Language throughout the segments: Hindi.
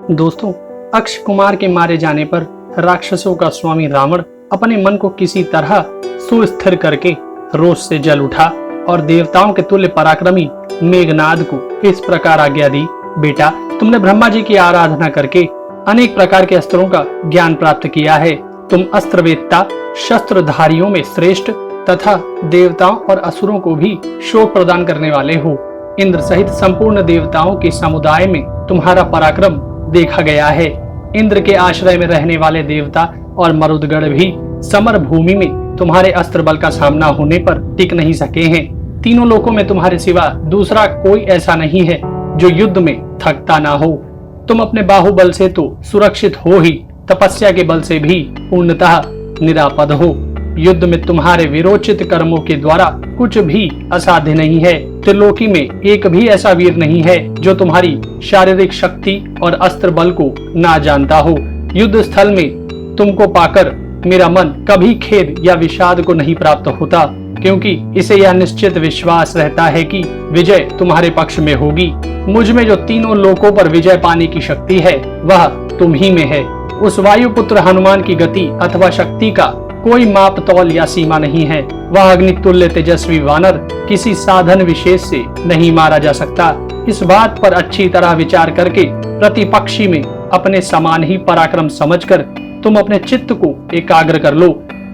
दोस्तों, अक्षय कुमार के मारे जाने पर राक्षसों का स्वामी रावण अपने मन को किसी तरह सुस्थिर करके रोष से जल उठा और देवताओं के तुल्य पराक्रमी मेघनाद को इस प्रकार आज्ञा दी, बेटा, तुमने ब्रह्मा जी की आराधना करके अनेक प्रकार के अस्त्रों का ज्ञान प्राप्त किया है। तुम अस्त्रवेत्ता, शस्त्रधारियों में श्रेष्ठ तथा देवताओं और असुरों को भी शोक प्रदान करने वाले हो। इंद्र सहित संपूर्ण देवताओं के समुदाय में तुम्हारा पराक्रम देखा गया है। इंद्र के आश्रय में रहने वाले देवता और मरुदगण भी समर भूमि में तुम्हारे अस्त्र बल का सामना होने पर टिक नहीं सके हैं। तीनों लोकों में तुम्हारे सिवा दूसरा कोई ऐसा नहीं है जो युद्ध में थकता ना हो। तुम अपने बाहुबल से तो सुरक्षित हो ही, तपस्या के बल से भी पूर्णतः निरापद हो। युद्ध में तुम्हारे विरोचित कर्मों के द्वारा कुछ भी असाध्य नहीं है। त्रिलोकी में एक भी ऐसा वीर नहीं है जो तुम्हारी शारीरिक शक्ति और अस्त्र बल को ना जानता हो। युद्ध स्थल में तुमको पाकर मेरा मन कभी खेद या विषाद को नहीं प्राप्त होता, क्योंकि इसे यह निश्चित विश्वास रहता है कि विजय तुम्हारे पक्ष में होगी। मुझ में जो तीनों लोकों पर विजय पाने की शक्ति है वह तुम ही में है। उस वायुपुत्र हनुमान की गति अथवा शक्ति का कोई माप तौल या सीमा नहीं है। वह अग्नितुल्य तेजस्वी वानर किसी साधन विशेष से नहीं मारा जा सकता। इस बात पर अच्छी तरह विचार करके प्रतिपक्षी में अपने समान ही पराक्रम समझकर तुम अपने चित्त को एकाग्र कर लो।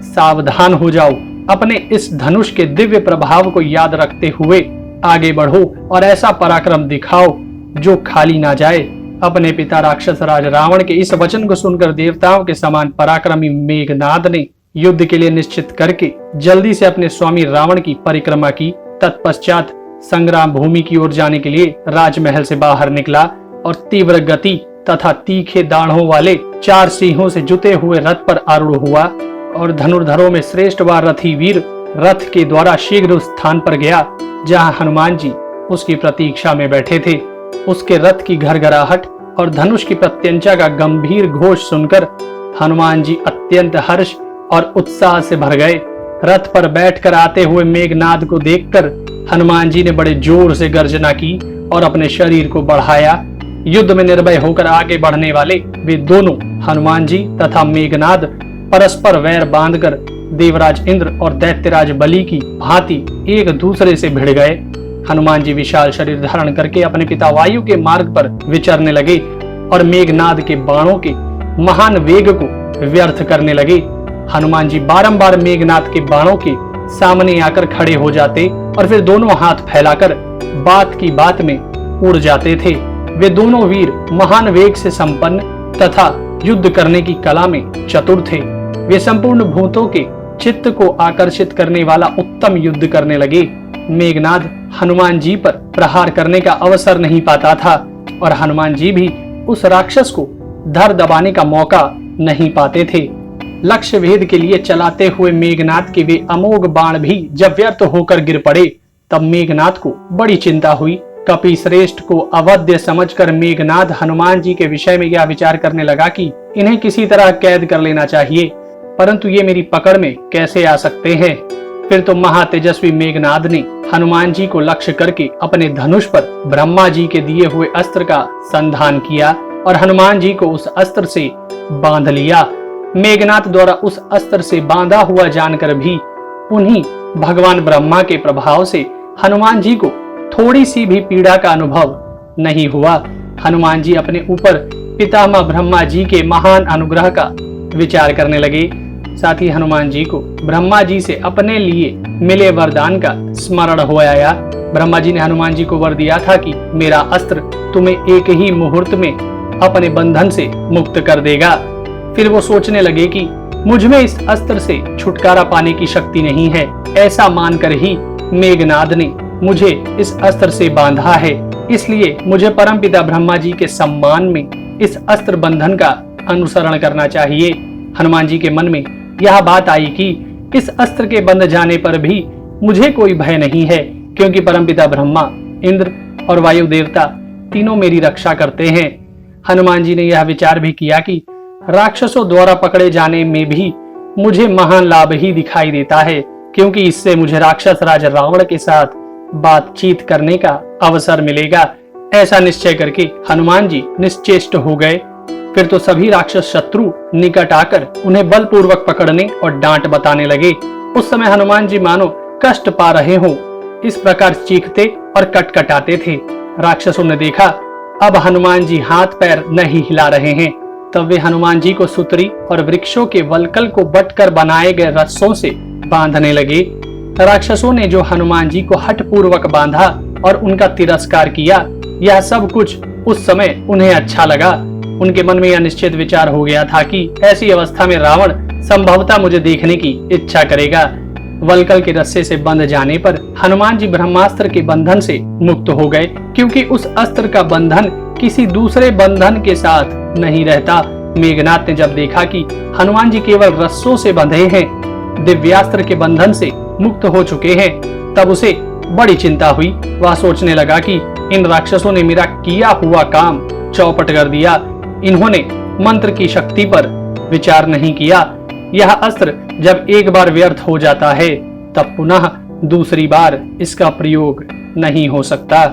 सावधान हो जाओ। अपने इस धनुष के दिव्य प्रभाव को याद रखते हुए आगे बढ़ो और ऐसा पराक्रम दिखाओ जो खाली ना जाए। अपने पिता राक्षस राज रावण के इस वचन को सुनकर देवताओं के समान पराक्रमी मेघनाद ने युद्ध के लिए निश्चित करके जल्दी से अपने स्वामी रावण की परिक्रमा की। तत्पश्चात संग्राम भूमि की ओर जाने के लिए राजमहल से बाहर निकला और तीव्र गति तथा तीखे दाढ़ों वाले 4 सिंहों से जुते हुए रथ पर आरूढ़ हुआ और धनुर्धरों में श्रेष्ठ व रथी वीर रथ के द्वारा शीघ्र उस स्थान पर गया जहां हनुमान जी उसकी प्रतीक्षा में बैठे थे। उसके रथ की घरघराहट और धनुष की प्रत्यंचा का गंभीर घोष सुनकर हनुमान जी अत्यंत हर्ष और उत्साह से भर गए। रथ पर बैठकर आते हुए मेघनाद को देखकर हनुमान जी ने बड़े जोर से गर्जना की और अपने शरीर को बढ़ाया। युद्ध में निर्भय होकर आगे बढ़ने वाले वे दोनों हनुमान जी तथा मेघनाद परस्पर वैर बांधकर देवराज इंद्र और दैत्यराज बलि की भांति एक दूसरे से भिड़ गए। हनुमान जी विशाल शरीर धारण करके अपने पिता वायु के मार्ग पर विचरने लगे और मेघनाद के बाणों के महान वेग को व्यर्थ करने लगे। हनुमान जी बारंबार मेघनाद के बाणों के सामने आकर खड़े हो जाते और फिर दोनों हाथ फैलाकर बात की बात में उड़ जाते थे। वे दोनों वीर महान वेग से संपन्न तथा युद्ध करने की कला में चतुर थे। वे संपूर्ण भूतों के चित्त को आकर्षित करने वाला उत्तम युद्ध करने लगे। मेघनाद हनुमान जी पर प्रहार करने का अवसर नहीं पाता था और हनुमान जी भी उस राक्षस को धर दबाने का मौका नहीं पाते थे। लक्ष्य भेद के लिए चलाते हुए मेघनाद के वे अमोघ बाण भी जब व्यर्थ होकर गिर पड़े तब मेघनाद को बड़ी चिंता हुई। कपि श्रेष्ठ को अवध्य समझकर मेघनाद हनुमान जी के विषय में यह विचार करने लगा कि इन्हें किसी तरह कैद कर लेना चाहिए, परंतु ये मेरी पकड़ में कैसे आ सकते हैं। फिर तो महातेजस्वी मेघनाद ने हनुमान जी को लक्ष्य करके अपने धनुष पर ब्रह्मा जी के दिए हुए अस्त्र का संधान किया और हनुमान जी को उस अस्त्र से बांध लिया। मेघनाद द्वारा उस अस्त्र से बांधा हुआ जानकर भी उन्हीं भगवान ब्रह्मा के प्रभाव से हनुमान जी को थोड़ी सी भी पीड़ा का अनुभव नहीं हुआ। हनुमान जी अपने ऊपर पितामह ब्रह्मा जी के महान अनुग्रह का विचार करने लगे। साथ ही हनुमान जी को ब्रह्मा जी से अपने लिए मिले वरदान का स्मरण हो आया। ब्रह्मा जी ने हनुमान जी को वर दिया था कि मेरा अस्त्र तुम्हें एक ही मुहूर्त में अपने बंधन से मुक्त कर देगा। फिर वो सोचने लगे कि मुझ में इस अस्त्र से छुटकारा पाने की शक्ति नहीं है। ऐसा मानकर ही मेघनाद ने मुझे इस अस्त्र से बांधा है, इसलिए मुझे परमपिता ब्रह्मा जी के सम्मान में इस अस्त्र बंधन का अनुसरण करना चाहिए। हनुमान जी के मन में यह बात आई कि इस अस्त्र के बंध जाने पर भी मुझे कोई भय नहीं है, क्योंकि परमपिता ब्रह्मा, इंद्र और वायु देवता तीनों मेरी रक्षा करते हैं। हनुमान जी ने यह विचार भी किया कि राक्षसों द्वारा पकड़े जाने में भी मुझे महान लाभ ही दिखाई देता है, क्योंकि इससे मुझे राक्षस राज रावण के साथ बातचीत करने का अवसर मिलेगा। ऐसा निश्चय करके हनुमान जी निश्चेष्ट हो गए। फिर तो सभी राक्षस शत्रु निकट आकर उन्हें बलपूर्वक पकड़ने और डांट बताने लगे। उस समय हनुमान जी मानो कष्ट पा रहे हो इस प्रकार चीखते और कटकटाते थे। राक्षसों ने देखा अब हनुमान जी हाथ पैर नहीं हिला रहे हैं, तब वे हनुमान जी को सुतरी और वृक्षों के वलकल को बटकर बनाए गए रस्सों से बांधने लगे। राक्षसों ने जो हनुमान जी को हठपूर्वक बांधा और उनका तिरस्कार किया, यह सब कुछ उस समय उन्हें अच्छा लगा। उनके मन में यह निश्चित विचार हो गया था कि ऐसी अवस्था में रावण संभवतः मुझे देखने की इच्छा करेगा। वलकल के रस्से से बंध जाने पर हनुमान जी ब्रह्मास्त्र के बंधन से मुक्त हो गए, क्योंकि उस अस्त्र का बंधन किसी दूसरे बंधन के साथ नहीं रहता। मेघनाथ ने जब देखा कि हनुमान जी केवल रस्सों से बंधे हैं, दिव्यास्त्र के बंधन से मुक्त हो चुके हैं, तब उसे बड़ी चिंता हुई। वह सोचने लगा कि इन राक्षसों ने मेरा किया हुआ काम चौपट कर दिया। इन्होंने मंत्र की शक्ति पर विचार नहीं किया। यह अस्त्र जब एक बार व्यर्थ हो जाता है, तब पुनः दूसरी बार इसका प्रयोग नहीं हो सकता।